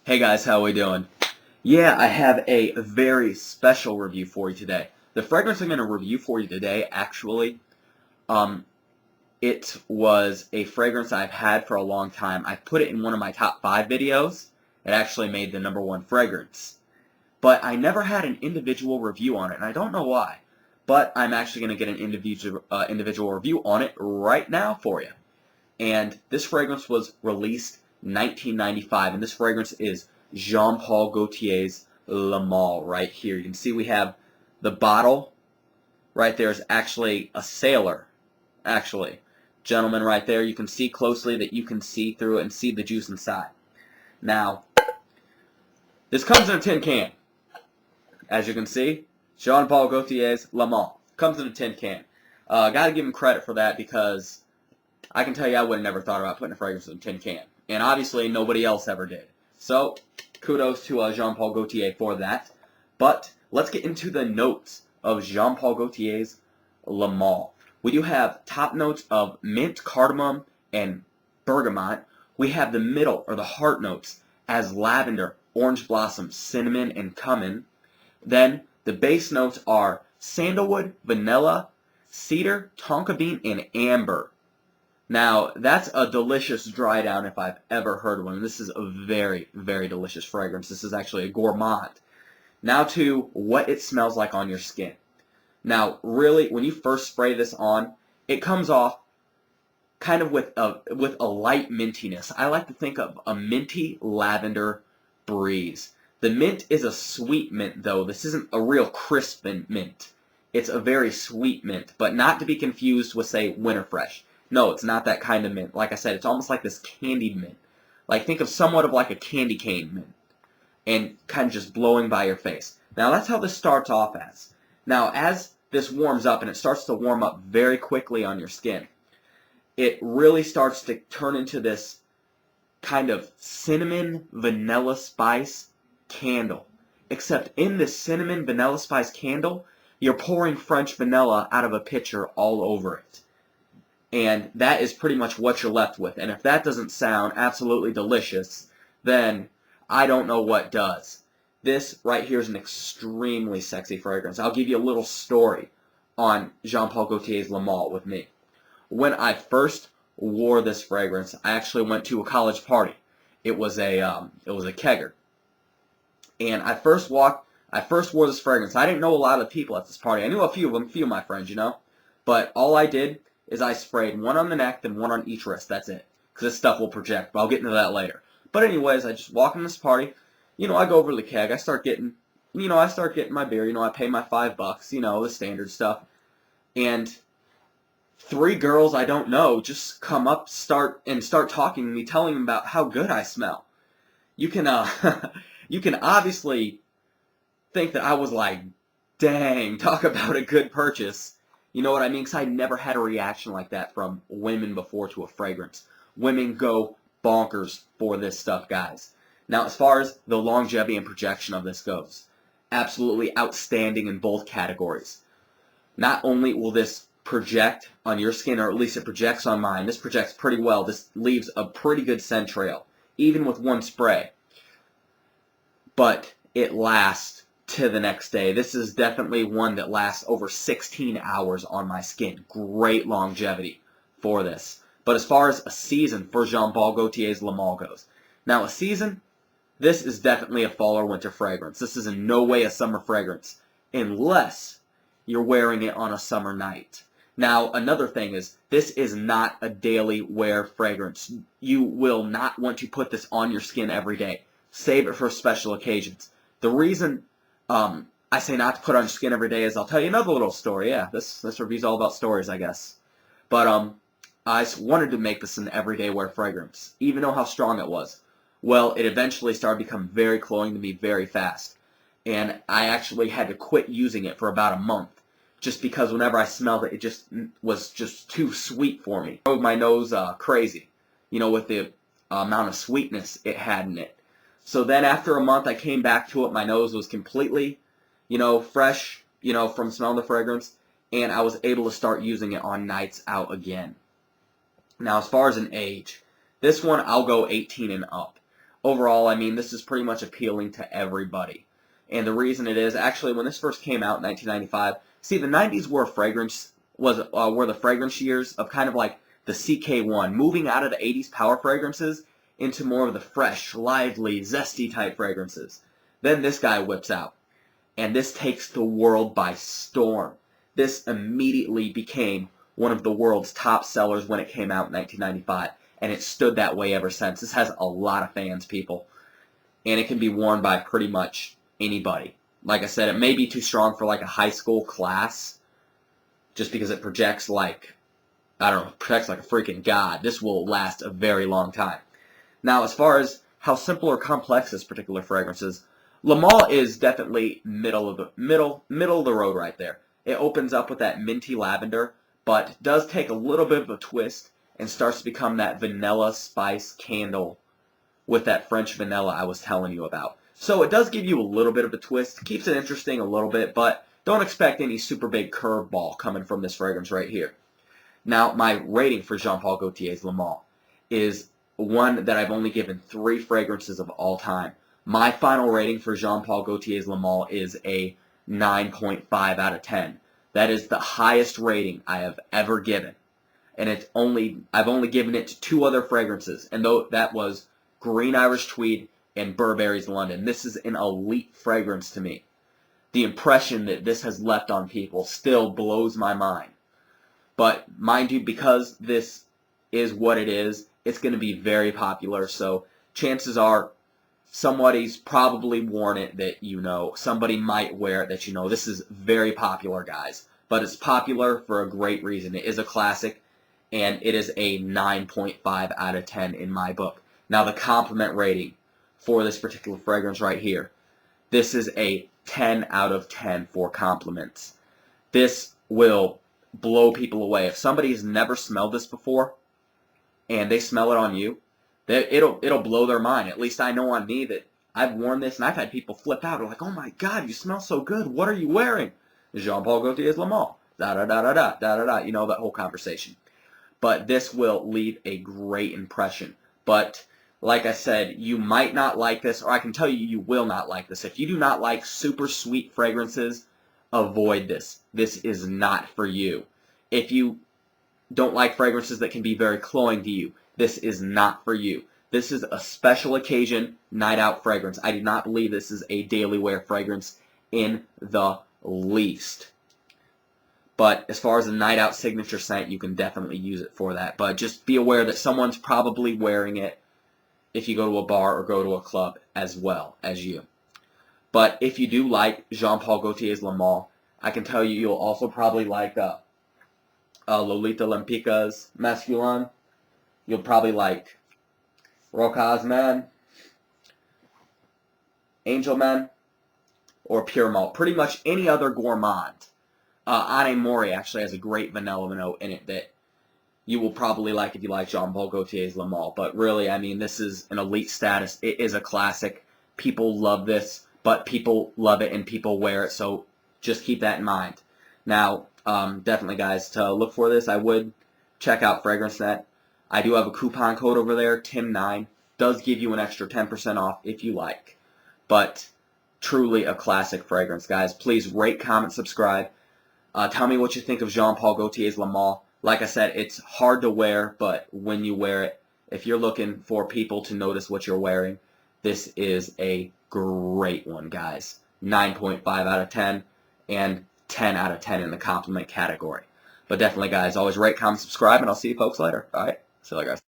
Hey guys, how we doing? Yeah, I have a very special review for you today. The fragrance I'm going to review for you today, actually, um, it was a fragrance I've had for a long time. I put it in one of my top 5 videos. It actually made the #1 fragrance. But I never had an individual review on it, and I don't know why. But I'm actually going to get an individual review on it right now for you. And this fragrance was released in 1995, and this fragrance is Paul Gaultier's Le Male right here. You can see we have the bottle right there is actually a sailor, actually. Gentleman right there, you can see closely that you can see through it and see the juice inside. Now, this comes in a tin can. As you can see, Paul Gaultier's Le Male comes in a tin can. Gotta give him credit for that because I can tell you I would have never thought about putting a fragrance in a tin can. And obviously nobody else ever did. So, kudos to Paul Gaultier for that. But let's get into the notes of Paul Gaultier's Le Male. We do have top notes of mint, cardamom, and bergamot. We have the middle, or the heart notes, as lavender, orange blossom, cinnamon, and cumin. Then the base notes are sandalwood, vanilla, cedar, tonka bean, and amber. Now, that's a delicious dry down if I've ever heard one. This is a very, very delicious fragrance. This is actually a gourmand. Now to what it smells like on your skin. Now, really, when you first spray this on, it comes off kind of with a light mintiness. I like to think of a minty lavender breeze. The mint is a sweet mint, though. This isn't a real crisp mint. It's a very sweet mint, but not to be confused with, say, Winterfresh. No, it's not that kind of mint. Like I said, it's almost like this candied mint. Like, think of somewhat of like a candy cane mint. And kind of just blowing by your face. Now, that's how this starts off as. Now, as this warms up, and it starts to warm up very quickly on your skin, it really starts to turn into this kind of cinnamon vanilla spice candle. Except in this cinnamon vanilla spice candle, you're pouring French vanilla out of a pitcher all over it. And that is pretty much what you're left with. And if that doesn't sound absolutely delicious, then I don't know what does. This right here is an extremely sexy fragrance. I'll give you a little story on Paul Gaultier's Le Male with me. When I first wore this fragrance, I actually went to a college party. It was a kegger. And I first wore this fragrance. I didn't know a lot of the people at this party. I knew a few of them, a few of my friends, you know. But all I did is I sprayed one on the neck, then one on each wrist. That's it. Because this stuff will project, but I'll get into that later. But anyways, I just walk in this party. You know, I go over to the keg. I start getting my beer. You know, I pay my $5. You know, the standard stuff. And 3 girls I don't know just come up, start talking to me, telling them about how good I smell. You can you can obviously think that I was like, dang, talk about a good purchase. You know what I mean? Because I never had a reaction like that from women before to a fragrance. Women go bonkers for this stuff, guys. Now, as far as the longevity and projection of this goes, absolutely outstanding in both categories. Not only will this project on your skin, or at least it projects on mine. This projects pretty well. This leaves a pretty good scent trail, even with one spray. But it lasts to the next day. This is definitely one that lasts over 16 hours on my skin. Great longevity for this. But as far as a season for Paul Gaultier's Le Male goes, now a season, this is definitely a fall or winter fragrance. This is in no way a summer fragrance, unless you're wearing it on a summer night. Now, another thing is, this is not a daily wear fragrance. You will not want to put this on your skin every day. Save it for special occasions. The reason I say not to put on your skin every day is I'll tell you another little story. Yeah, this review's all about stories, I guess. But I wanted to make this an everyday wear fragrance, even though how strong it was. Well, it eventually started to become very cloying to me very fast. And I actually had to quit using it for about a month. Just because whenever I smelled it, it just was just too sweet for me. It drove my nose crazy, you know, with the amount of sweetness it had in it. So then after a month, I came back to it. My nose was completely, you know, fresh, you know, from smelling the fragrance. And I was able to start using it on nights out again. Now, as far as an age, this one, I'll go 18 and up. overall, I mean, this is pretty much appealing to everybody. And the reason it is, actually, when this first came out in 1995, see, the 90s were were the fragrance years of kind of like the CK1, moving out of the 80s power fragrances into more of the fresh, lively, zesty type fragrances. Then this guy whips out, and this takes the world by storm. This immediately became one of the world's top sellers when it came out in 1995, and it stood that way ever since. This has a lot of fans, people, and it can be worn by pretty much anybody. Like I said, it may be too strong for like a high school class, just because it projects like, I don't know, projects like a freaking god. This will last a very long time. Now, as far as how simple or complex this particular fragrance is, Le Male is definitely middle of the road right there. It opens up with that minty lavender, but does take a little bit of a twist and starts to become that vanilla spice candle with that French vanilla I was telling you about. So it does give you a little bit of a twist, keeps it interesting a little bit, but don't expect any super big curveball coming from this fragrance right here. Now, my rating for Jean Paul Gaultier's Le Male is one that I've only given 3 fragrances of all time. My final rating for Jean Paul Gaultier's Le Male is a 9.5 out of 10. That is the highest rating I have ever given. And I've only given it to 2 other fragrances, and though that was Green Irish Tweed and Burberry's London. This is an elite fragrance to me. The impression that this has left on people still blows my mind. But mind you, because this is what it is, it's going to be very popular, so chances are somebody's probably worn it that you know. Somebody might wear it that you know. This is very popular, guys. But it's popular for a great reason. It is a classic, and it is a 9.5 out of 10 in my book. Now, the compliment rating for this particular fragrance right here, this is a 10 out of 10 for compliments. This will blow people away. If somebody has never smelled this before, and they smell it on you, it'll blow their mind. At least I know on me that I've worn this, and I've had people flip out. They're like, "Oh my God, you smell so good. What are you wearing?" Jean Paul Gaultier's Le Male. Da da da da da da da da. You know that whole conversation. But this will leave a great impression. But like I said, you might not like this, or I can tell you, you will not like this. If you do not like super sweet fragrances, avoid this. This is not for you. If you don't like fragrances that can be very cloying to you, this is not for you. This is a special occasion, night out fragrance. I do not believe this is a daily wear fragrance in the least. But as far as a night out signature scent, you can definitely use it for that. But just be aware that someone's probably wearing it if you go to a bar or go to a club as well as you. But if you do like Jean Paul Gaultier's Le Male, I can tell you you'll also probably like Lolita Lempica's Masculine. You'll probably like Roca's Man, Angel Man, or Pure Malt. Pretty much any other gourmand. Anne Mori actually has a great vanilla note in it that you will probably like if you like Jean Paul Gaultier's Le Male. But really, I mean, this is an elite status. It is a classic. People love this, but people love it and people wear it, so just keep that in mind. Now, definitely, guys, to look for this, I would check out FragranceNet. I do have a coupon code over there, TIM9. Does give you an extra 10% off if you like. But truly a classic fragrance, guys. Please rate, comment, subscribe. Tell me what you think of Jean Paul Gaultier's Le Male. Like I said, it's hard to wear, but when you wear it, if you're looking for people to notice what you're wearing, this is a great one, guys. 9.5 out of 10 and 10 out of 10 in the compliment category. But definitely, guys, always rate, comment, subscribe, and I'll see you folks later. All right? See you later, guys.